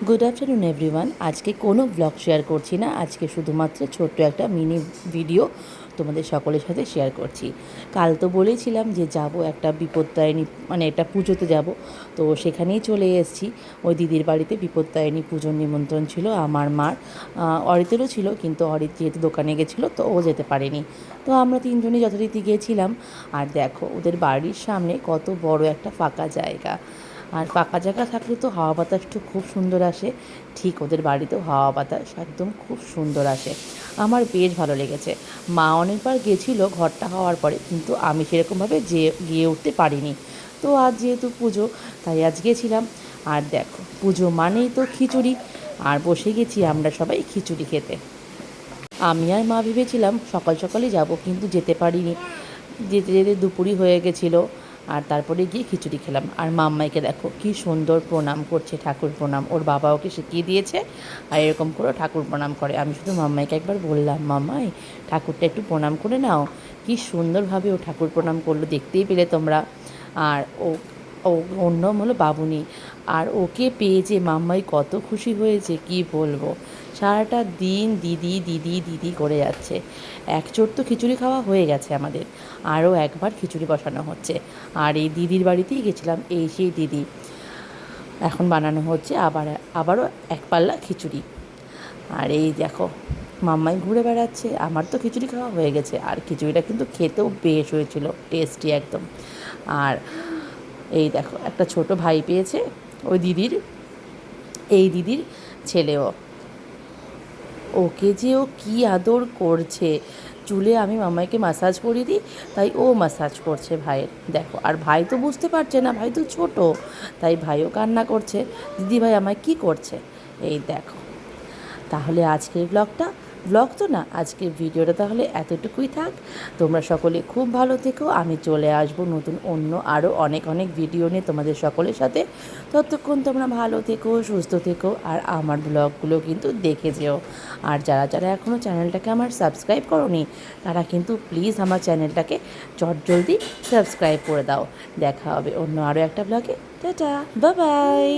Good afternoon everyone. আজকে কোনো blog share করছি না, আজকে শুধুমাত্র ছোট্ট একটা মিনি ভিডিও তোমাদের সকলের সাথে শেয়ার করছি। কাল তো বলেছিলাম যে যাব একটা বিপত্তারিণী, মানে একটা পুজোতে যাব, তো সেখানেই চলে এসেছি। ওই দিদির বাড়িতে বিপত্তারিণী পুজোর নিমন্ত্রণ ছিল আমার মার, অরিতেরও ছিল, কিন্তু অরিত যেহেতু দোকানে গেছিলো তো ও যেতে পারেনি। তো আমরা তিনজনই যথারীতি গিয়েছিলাম। আর দেখো ওদের বাড়ির সামনে কত বড় একটা ফাঁকা জায়গা, আর ফাঁকা জায়গা থাকলে তো হাওয়া বাতাসটা খুব সুন্দর আসে। ঠিক ওদের বাড়িতেও হাওয়া বাতাস একদম খুব সুন্দর আসে, আমার বেশ ভালো লেগেছে। মা অনেকবার গেছিলো ঘরটা হওয়ার পরে, কিন্তু আমি সেরকমভাবে গিয়ে উঠতে পারিনি। তো আজ যেহেতু পুজো, তাই আজ গেছিলাম। আর দেখো পুজো মানেই তো খিচুড়ি, আর বসে গেছি আমরা সবাই খিচুড়ি খেতে। আমি আর মা ভেবেছিলাম সকাল সকালই যাব, কিন্তু যেতে পারিনি, যেতে যেতে দুপুরই হয়ে গেছিলো। আর তারপরে গিয়ে খিচুড়ি খেলাম। আর মাম্মাইকে দেখো কী সুন্দর প্রণাম করছে, ঠাকুর প্রণাম, ওর বাবা ওকে শিখিয়ে দিয়েছে। আর এরকম করে ঠাকুর প্রণাম করে। আমি শুধু মাম্মাইকে একবার বললাম, মাম্মাই ঠাকুরটা একটু প্রণাম করে নাও। কী সুন্দরভাবে ও ঠাকুর প্রণাম করলো, দেখতেই পেলে তোমরা। আর ও ও ওর নাম হলো বাবুনি। আর ওকে পেয়ে যে মাম্মাই কত খুশি হয়েছে কি বলবো। সারাটা দিন দিদি দিদি দিদি করে যাচ্ছে। এক চোট তো খিচুড়ি খাওয়া হয়ে গেছে আমাদের, আরও একবার খিচুড়ি বসানো হচ্ছে। আর এই দিদির বাড়িতেই গেছিলাম, এই সেই দিদি। এখন বানানো হচ্ছে আবারও এক পাল্লা খিচুড়ি। আর এই দেখো মাম্মাই ঘুরে বেড়াচ্ছে, আমার তো খিচুড়ি খাওয়া হয়ে গেছে। আর খিচুড়িটা কিন্তু খেতেও বেশ হয়েছিল, টেস্টি একদম। আর এই দেখো একটা ছোট ভাই পেয়েছে ওই দিদির, এই দিদির ছেলেও। ওকে যে ও কী আদর করছে। চুলে আমি মামাইকে ম্যাসাজ করিয়ে দিই, তাই ও ম্যাসাজ করছে ভাইয়ের। দেখো, আর ভাই তো বুঝতে পারছে না, ভাই তো ছোট, তাই ভাইও কান্না করছে, দিদি ভাই আমায় কী করছে। এই দেখো। তাহলে আজকের ব্লগ তো না, আজকের ভিডিওটা তাহলে এতটুকুই থাক। তোমরা সকলে খুব ভালো থেকো। আমি চলে আসবো নতুন অন্য আরও অনেক অনেক ভিডিও নিয়ে তোমাদের সকলের সাথে। ততক্ষণ তোমরা ভালো থেকো, সুস্থ থেকো, আর আমার ব্লগগুলো কিন্তু দেখে যেও। আর যারা যারা এখনও চ্যানেলটাকে আমার সাবস্ক্রাইব করোনি, তারা কিন্তু প্লিজ আমার চ্যানেলটাকে চটজলদি সাবস্ক্রাইব করে দাও। দেখা হবে অন্য আরও একটা ব্লগে। Tata, bye bye.